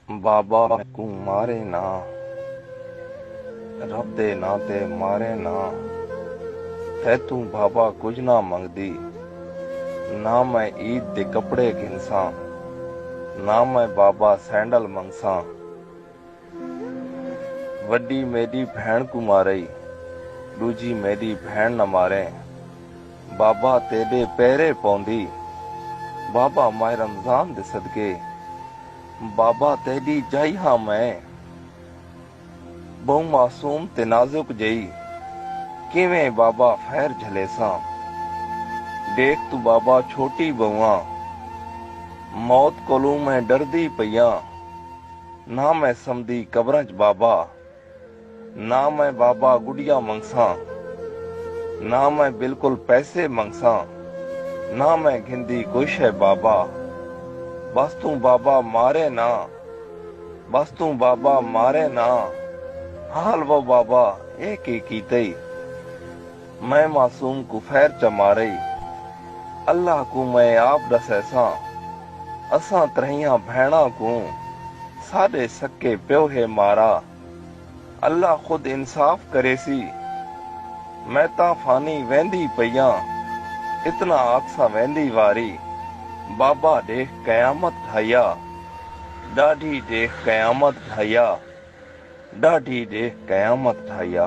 बाबा को मारे ना, रब दे ना ते मारे ना। है तू बाबा कुछ ना मंगदी, ना मैं ईद दे कपड़े घिनसा, ना मैं बाबा सैंडल मंगसा। वड्डी मेरी भैन को मारई, दूजी मेरी भैन न मारे। बाबा तेरे पैरे पौंदी, बाबा माह रमजान दे सदके। बाबा तेरी जाई हाँ मैं, बहु मासूम ते नाजुक जई। किवें बाबा फैर झलेसा, देख तू बाबा छोटी बहुआ। मौत कोलू मैं डरदी पईया, ना मैं समदी कब्रां च बाबा। ना मैं बाबा गुड़िया मंगसा, ना मैं बिल्कुल पैसे मंगसा। ना मैं घिंदी कुछ है बाबा, बस तू बाबा मारे ना, बस तू बाबा मारे ना। हाल वो बाबा एक ही कीतई, मैं मासूम को फैर च मारई। अल्लाह को मैं आप दसैसा, असां त्रहियां भैणा को साडे सके प्यो है मारा। अल्लाह खुद इंसाफ करे सी, मैं ता फानी वेंदी पईया। इतना आक्सा वेंदी वारी, बाबा देख कयामत ठाया। ॾाढी देख कयामत ठाया, ॾाढी देख कयामत ठाया।